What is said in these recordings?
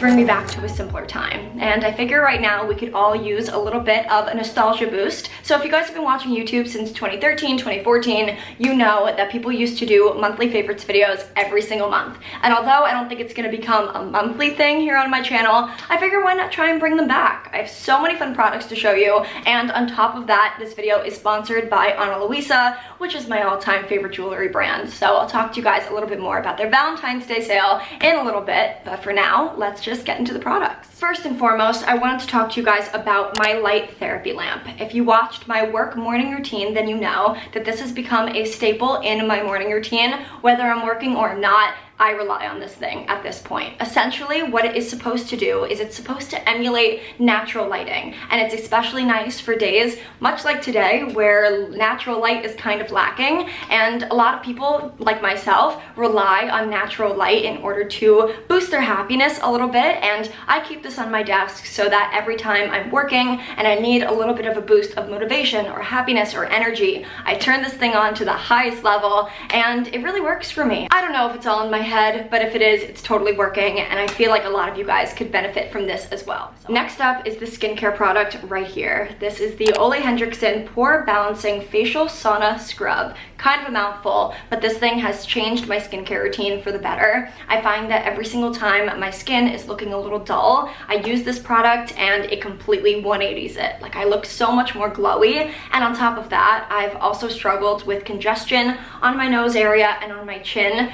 bring me back to a simpler time, and I figure right now we could all use a little bit of a nostalgia boost. So if you guys have been watching YouTube since 2013, 2014, you know that people used to do monthly favorites videos every single month. And although I don't think it's going to become a monthly thing here on my channel, I figure why not try and bring them back. I have so many fun products to show you, and on top of that, this video is sponsored by Luisa, which is my all-time favorite jewelry brand. So I'll talk to you guys a little bit more about their Valentine's Day sale in a little bit, but for now, let's just get into the products. First and foremost, I wanted to talk to you guys about my light therapy lamp. If you watched my work morning routine, then you know that this has become a staple in my morning routine. Whether I'm working or not, I rely on this thing at this point. Essentially, what it is supposed to do is it's supposed to emulate natural lighting, and it's especially nice for days much like today where natural light is kind of lacking, and a lot of people like myself rely on natural light in order to boost their happiness a little bit. And I keep this on my desk so that every time I'm working and I need a little bit of a boost of motivation or happiness or energy, I turn this thing on to the highest level, and it really works for me. I don't know if it's all in my head, but if it is, it's totally working, and I feel like a lot of you guys could benefit from this as well. So next up is the skincare product right here. This is the Ole Henriksen Pore Balancing Facial Sauna Scrub. Kind of a mouthful, but this thing has changed my skincare routine for the better. I find that every single time my skin is looking a little dull, I use this product and it completely 180s it. Like, I look so much more glowy, and on top of that, I've also struggled with congestion on my nose area and on my chin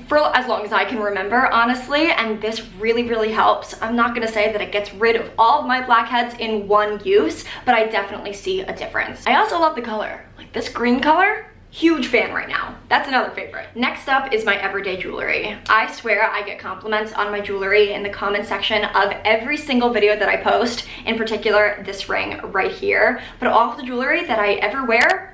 for as long as I can remember, honestly, and this really helps. I'm not gonna say that it gets rid of all of my blackheads in one use, but I definitely see a difference. I also love the color. Like, this green color, huge fan right now. That's another favorite. Next up is my everyday jewelry. I swear I get compliments on my jewelry in the comment section of every single video that I post, in particular this ring right here, but all of the jewelry that I ever wear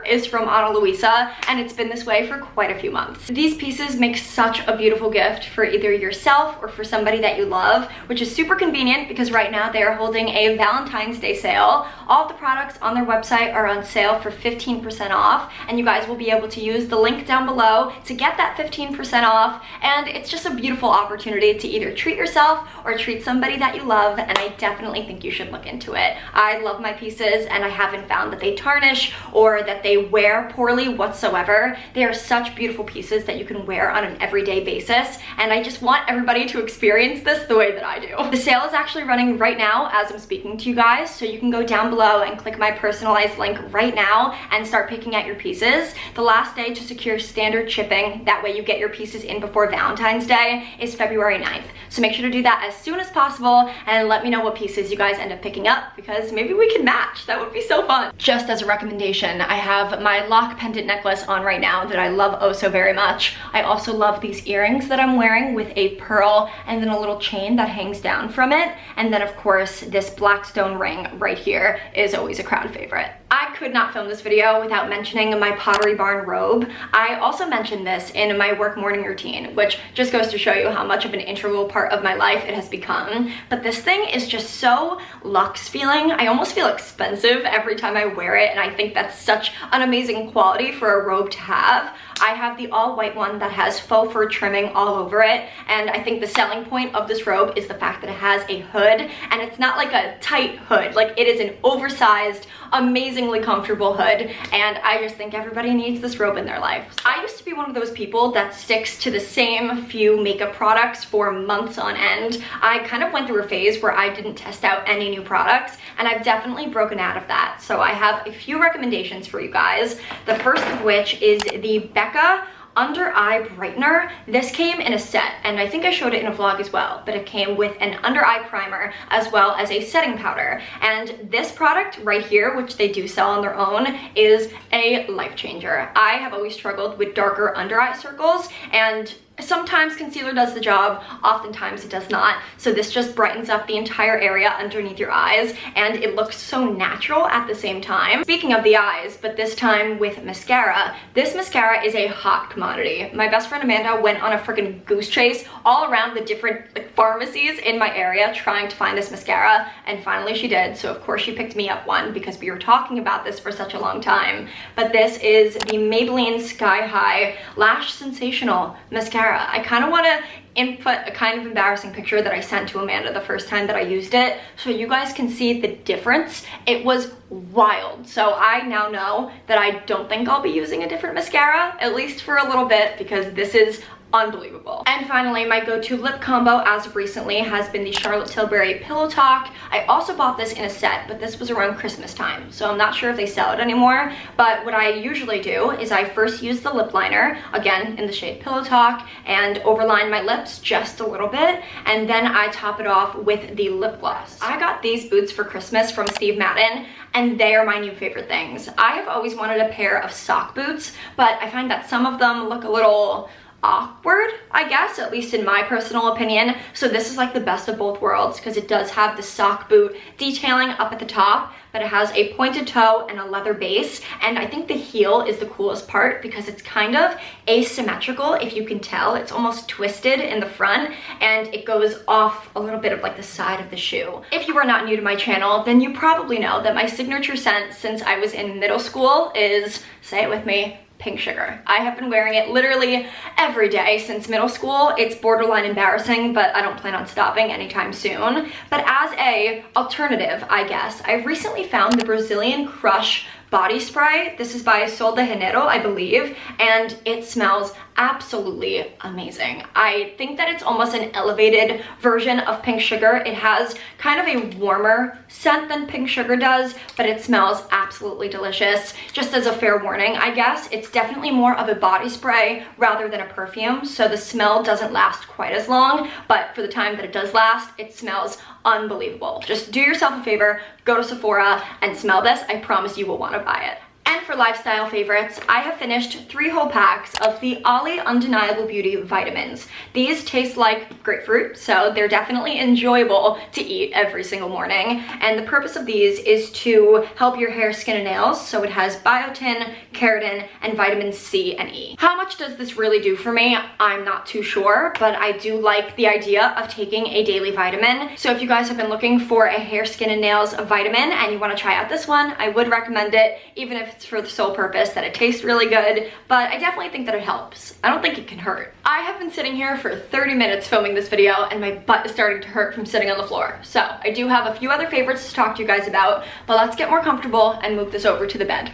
is from Luisa, and it's been this way for quite a few months. These pieces make such a beautiful gift for either yourself or for somebody that you love, which is super convenient because right now they are holding a Valentine's Day sale. All of the products on their website are on sale for 15% off, and you guys will be able to use the link down below to get that 15% off, and it's just a beautiful opportunity to either treat yourself or treat somebody that you love, and I definitely think you should look into it. I love my pieces, and I haven't found that they tarnish or that they wear poorly whatsoever. They are such beautiful pieces that you can wear on an everyday basis, and I just want everybody to experience this the way that I do. The sale is actually running right now as I'm speaking to you guys, so you can go down below and click my personalized link right now and start picking out your pieces. The last day to secure standard shipping, that way you get your pieces in before Valentine's Day, is February 9th. So make sure to do that as soon as possible and let me know what pieces you guys end up picking up, because maybe we can match. That would be so fun. Just as a recommendation, I have my lock pendant necklace on right now that I love oh so very much. I also love these earrings that I'm wearing with a pearl and then a little chain that hangs down from it. And then of course, this black stone ring right here is always a crowd favorite. I could not film this video without mentioning my Pottery Barn robe. I also mentioned this in my work morning routine, which just goes to show you how much of an integral part of my life it has become. But this thing is just so luxe feeling. I almost feel expensive every time I wear it, and I think that's such an amazing quality for a robe to have. I have the all white one that has faux fur trimming all over it, and I think the selling point of this robe is the fact that it has a hood, and it's not like a tight hood. Like, it is an oversized, amazingly comfortable hood, and I just think everybody needs this robe in their life. I used to be one of those people that sticks to the same few makeup products for months on end. I kind of went through a phase where I didn't test out any new products, and I've definitely broken out of that. So I have a few recommendations for you guys. The first of which is the Becca under eye brightener. This came in a set, and I think I showed it in a vlog as well, but it came with an under eye primer as well as a setting powder. And this product right here, which they do sell on their own, is a life changer. I have always struggled with darker under eye circles, and sometimes concealer does the job, oftentimes it does not. So this just brightens up the entire area underneath your eyes, and it looks so natural at the same time. Speaking of the eyes, but this time with mascara, this mascara is a hot commodity. My best friend Amanda went on a freaking goose chase all around the different pharmacies in my area trying to find this mascara, and finally she did. So of course she picked me up one because we were talking about this for such a long time. But this is the Maybelline Sky High Lash Sensational Mascara. mascara. I kind of want to input a kind of embarrassing picture that I sent to Amanda the first time that I used it so you guys can see the difference. It was wild. So I now know that I don't think I'll be using a different mascara, at least for a little bit, because this is unbelievable. And finally, my go-to lip combo as of recently has been the Charlotte Tilbury Pillow Talk. I also bought this in a set, but this was around Christmas time, so I'm not sure if they sell it anymore. But what I usually do is I first use the lip liner, again in the shade Pillow Talk, and overline my lips just a little bit, and then I top it off with the lip gloss. I got these boots for Christmas from Steve Madden, and they are my new favorite things. I have always wanted a pair of sock boots, but I find that some of them look a little awkward, I guess, at least in my personal opinion. So this is like the best of both worlds because it does have the sock boot detailing up at the top, but it has a pointed toe and a leather base. And I think the heel is the coolest part because it's kind of asymmetrical, if you can tell. It's almost twisted in the front and it goes off a little bit of like the side of the shoe. If you are not new to my channel, then you probably know that my signature scent since I was in middle school is, say it with me, pink sugar. I have been wearing it literally every day since middle school. It's borderline embarrassing, but I don't plan on stopping anytime soon. But as a alternative, I guess, I've recently found the Brazilian Crush body spray. This is by Sol de Janeiro, I believe, and it smells absolutely amazing. I think that it's almost an elevated version of pink sugar. It has kind of a warmer scent than pink sugar does, but it smells absolutely delicious. Just as a fair warning, I guess, it's definitely more of a body spray rather than a perfume, so the smell doesn't last quite as long, but for the time that it does last, it smells unbelievable. Just do yourself a favor, go to Sephora and smell this. I promise you will want to buy it. And for lifestyle favorites, I have finished 3 whole packs of the Ollie Undeniable Beauty vitamins. These taste like grapefruit, so they're definitely enjoyable to eat every single morning. And the purpose of these is to help your hair, skin, and nails. So it has biotin, keratin, and vitamins C and E. How much does this really do for me? I'm not too sure, but I do like the idea of taking a daily vitamin. So if you guys have been looking for a hair, skin, and nails vitamin and you want to try out this one, I would recommend it, even if it's for the sole purpose that it tastes really good, but I definitely think that it helps. I don't think it can hurt. I have been sitting here for 30 minutes filming this video and my butt is starting to hurt from sitting on the floor. So I do have a few other favorites to talk to you guys about, but let's get more comfortable and move this over to the bed.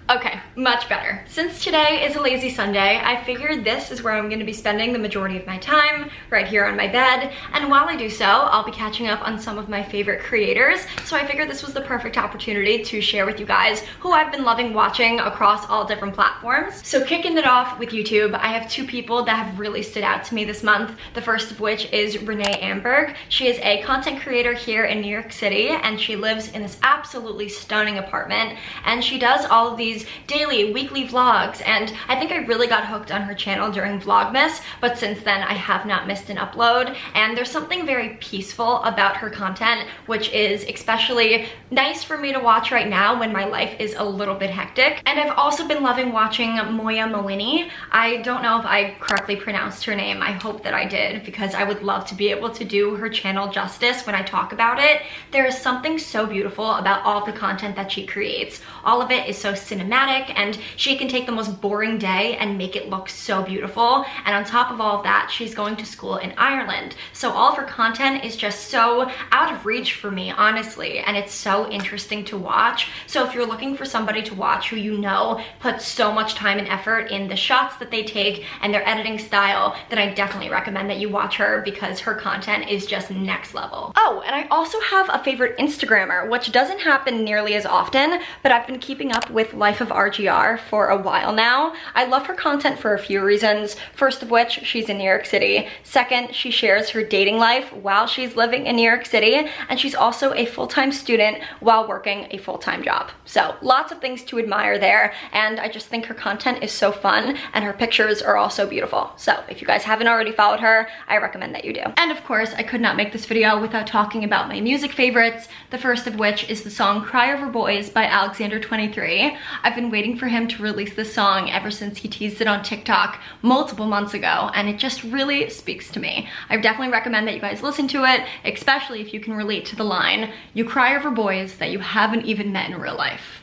Okay, much better. Since today is a lazy Sunday, I figured this is where I'm going to be spending the majority of my time, right here on my bed. And while I do so, I'll be catching up on some of my favorite creators. So I figured this was the perfect opportunity to share with you guys who I've been loving watching across all different platforms. So kicking it off with YouTube, I have 2 people that have really stood out to me this month. The first of which is Renee Amberg. She is a content creator here in New York City, and she lives in this absolutely stunning apartment. And she does all of these daily, weekly vlogs, and I think I really got hooked on her channel during Vlogmas, but since then I have not missed an upload. And there's something very peaceful about her content, which is especially nice for me to watch right now when my life is a little bit hectic. And I've also been loving watching Moya Malini. I don't know if I correctly pronounced her name. I hope that I did, because I would love to be able to do her channel justice when I talk about it. There is something so beautiful about all the content that she creates. All of it is so cinematic, and she can take the most boring day and make it look so beautiful. And on top of all of that, she's going to school in Ireland. So all of her content is just so out of reach for me, honestly, and it's so interesting to watch. So if you're looking for somebody to watch who you know puts so much time and effort in the shots that they take and their editing style, then I definitely recommend that you watch her, because her content is just next level. Oh, and I also have a favorite Instagrammer, which doesn't happen nearly as often, but I've been keeping up with Life of RGR for a while now. I love her content for a few reasons. First of which, she's in New York City. Second, she shares her dating life while she's living in New York City, and she's also a full-time student while working a full-time job. So lots of things to admire there, and I just think her content is so fun, and her pictures are also beautiful. So if you guys haven't already followed her, I recommend that you do. And of course, I could not make this video without talking about my music favorites, the first of which is the song Cry Over Boys by Alexander23. I've been waiting for him to release this song ever since he teased it on TikTok multiple months ago, and it just really speaks to me. I definitely recommend that you guys listen to it, especially if you can relate to the line, "You cry over boys that you haven't even met in real life."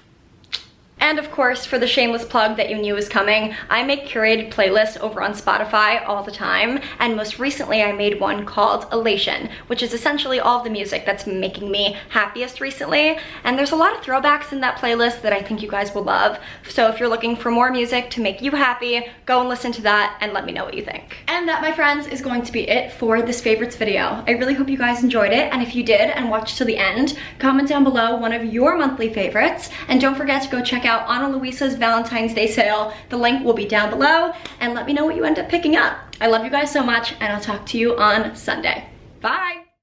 And of course, for the shameless plug that you knew was coming, I make curated playlists over on Spotify all the time, and most recently I made one called Elation, which is essentially all of the music that's making me happiest recently, and there's a lot of throwbacks in that playlist that I think you guys will love. So if you're looking for more music to make you happy, go and listen to that and let me know what you think. And that, my friends, is going to be it for this favorites video. I really hope you guys enjoyed it, and if you did and watched till the end, comment down below one of your monthly favorites, and don't forget to go check out Ana Luisa's Valentine's Day sale. The link will be down below, and let me know what you end up picking up. I love you guys so much, and I'll talk to you on Sunday. Bye!